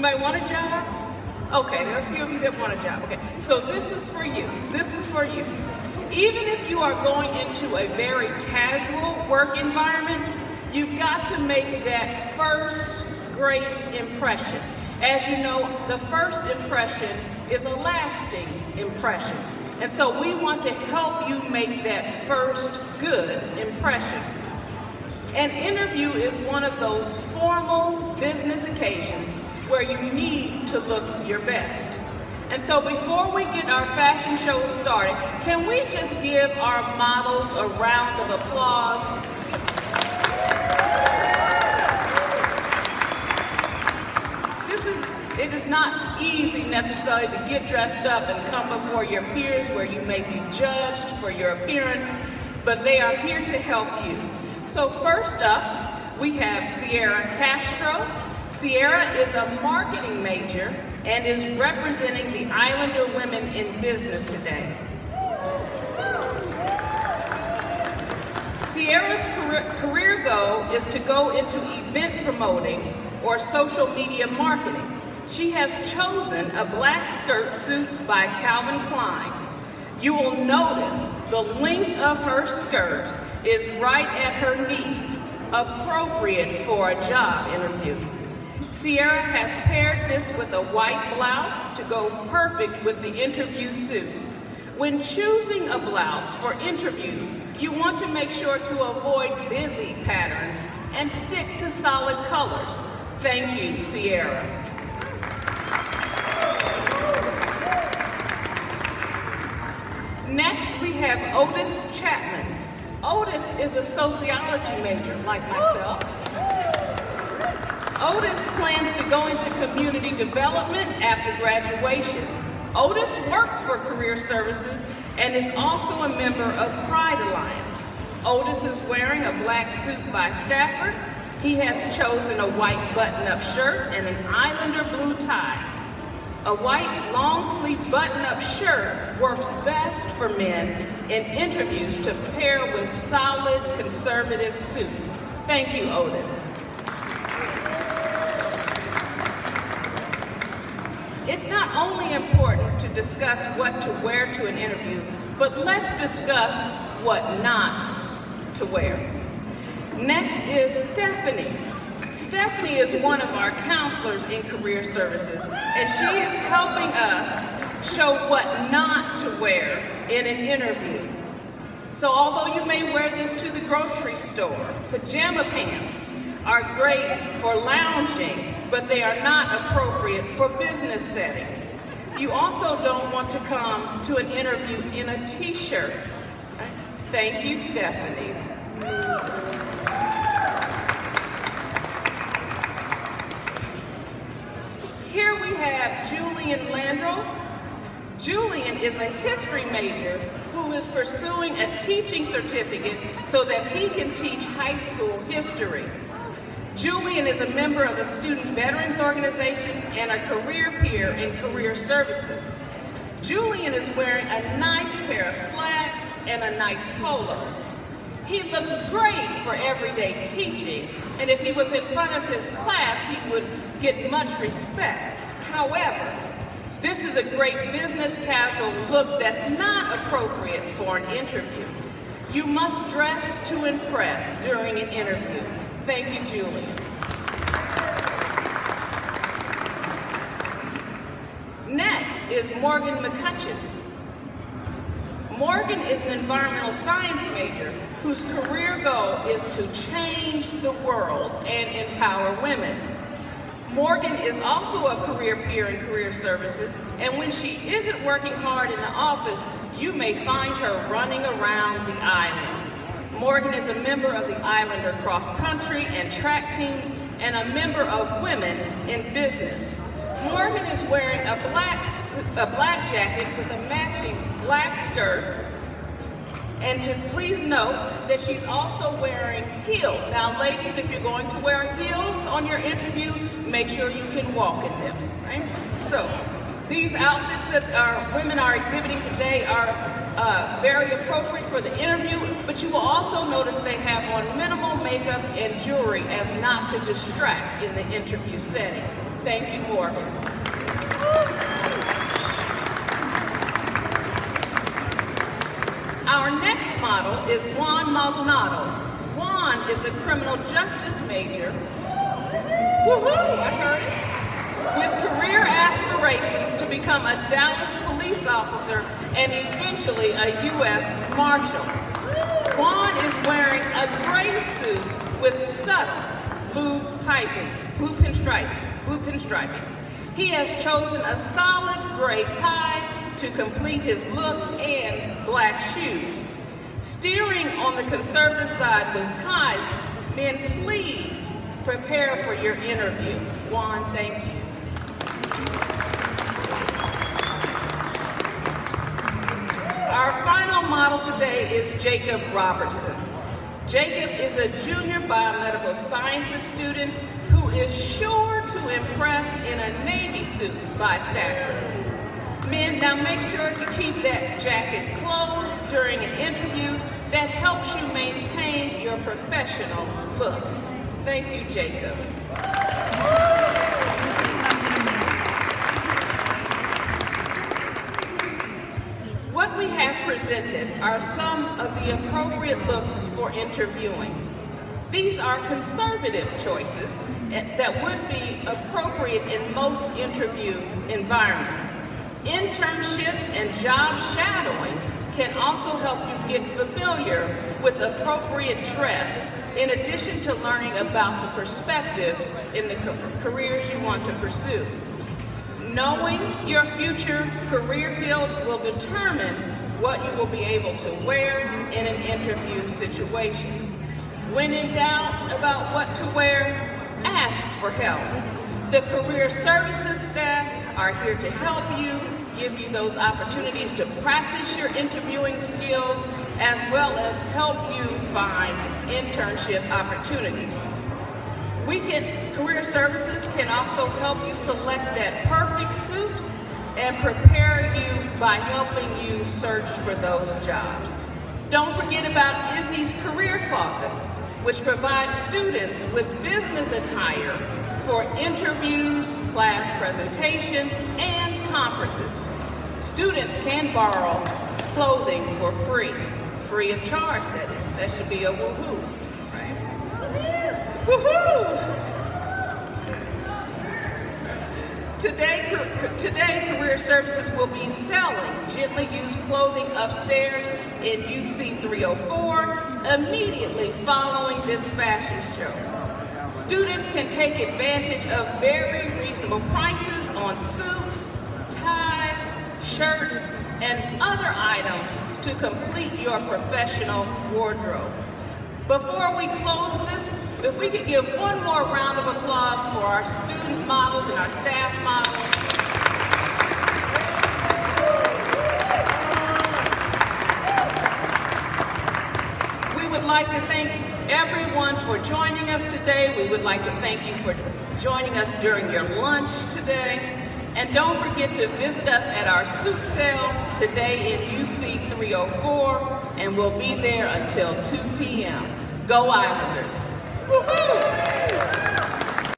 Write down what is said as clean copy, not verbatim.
Anybody want a job? Okay, there are a few of you that want a job. Okay, so this is for you. This is for you. Even if you are going into a very casual work environment, you've got to make that first great impression. As you know, the first impression is a lasting impression. And so we want to help you make that first good impression. An interview is one of those formal business occasions where you need to look your best. And so before we get our fashion show started, can we just give our models a round of applause? It is not easy necessarily to get dressed up and come before your peers where you may be judged for your appearance, but they are here to help you. So first up, we have Sierra Castro. Sierra is a marketing major and is representing the Islander women in business today. Sierra's career goal is to go into event promoting or social media marketing. She has chosen a black skirt suit by Calvin Klein. You will notice the length of her skirt is right at her knees, appropriate for a job interview. Sierra has paired this with a white blouse to go perfect with the interview suit. When choosing a blouse for interviews, you want to make sure to avoid busy patterns and stick to solid colors. Thank you, Sierra. Next, we have Otis Chapman. Otis is a sociology major, like myself. Otis plans to go into community development after graduation. Otis works for Career Services and is also a member of Pride Alliance. Otis is wearing a black suit by Stafford. He has chosen a white button-up shirt and an Islander blue tie. A white long-sleeve button-up shirt works best for men in interviews to pair with solid conservative suits. Thank you, Otis. It's not only important to discuss what to wear to an interview, but let's discuss what not to wear. Next is Stephanie. Stephanie is one of our counselors in Career Services, and she is helping us show what not to wear in an interview. So although you may wear this to the grocery store, pajama pants are great for lounging, but they are not appropriate for business settings. You also don't want to come to an interview in a t-shirt. Thank you, Stephanie. Here we have Julian Landro. Julian is a history major who is pursuing a teaching certificate so that he can teach high school history. Julian is a member of the Student Veterans Organization and a career peer in Career Services. Julian is wearing a nice pair of slacks and a nice polo. He looks great for everyday teaching, and if he was in front of his class, he would get much respect. However, this is a great business casual look that's not appropriate for an interview. You must dress to impress during an interview. Thank you, Julie. Next is Morgan McCutcheon. Morgan is an environmental science major whose career goal is to change the world and empower women. Morgan is also a career peer in Career Services, and when she isn't working hard in the office, you may find her running around the island. Morgan is a member of the Islander cross country and track teams and a member of Women in Business. Morgan is wearing a black jacket with a matching black skirt, and to please note that she's also wearing heels. Now, ladies, if you're going to wear heels on your interview, make sure you can walk in them, right? So, These outfits that our women are exhibiting today are very appropriate for the interview, but you will also notice they have on minimal makeup and jewelry as not to distract in the interview setting. Thank you, Morgan. Our next model is Juan Maldonado. Juan is a criminal justice major, woohoo, I heard it, with career aspirations to become a Dallas police officer and eventually a U.S. Marshal. Juan is wearing a gray suit with subtle blue pinstriping. He has chosen a solid gray tie to complete his look and black shoes. Steering on the conservative side with ties, men, please prepare for your interview. Juan, thank you. Our final model today is Jacob Robertson. Jacob is a junior biomedical sciences student who is sure to impress in a Navy suit by Stafford. Men, now make sure to keep that jacket closed during an interview. That helps you maintain your professional look. Thank you, Jacob. What we have presented are some of the appropriate looks for interviewing. These are conservative choices that would be appropriate in most interview environments. Internship and job shadowing can also help you get familiar with appropriate dress, in addition to learning about the perspectives in the careers you want to pursue. Knowing your future career field will determine what you will be able to wear in an interview situation. When in doubt about what to wear, ask for help. The career services staff are here to help you, give you those opportunities to practice your interviewing skills, as well as help you find internship opportunities. Career Services can also help you select that perfect suit and prepare you by helping you search for those jobs. Don't forget about Izzy's Career Closet, which provides students with business attire for interviews, class presentations, and conferences. Students can borrow clothing for free of charge, that is. That should be a woohoo, right? Woohoo! Today, Career Services will be selling gently used clothing upstairs in UC 304 immediately following this fashion show. Students can take advantage of very reasonable prices on suits, ties, shirts, and other items to complete your professional wardrobe. Before we close this, if we could give one more round of applause for our student models and our staff models. We would like to thank everyone for joining us today. We would like to thank you for joining us during your lunch today. And don't forget to visit us at our suit sale today in UC 304, and we'll be there until 2 p.m. Go Islanders! Woohoo!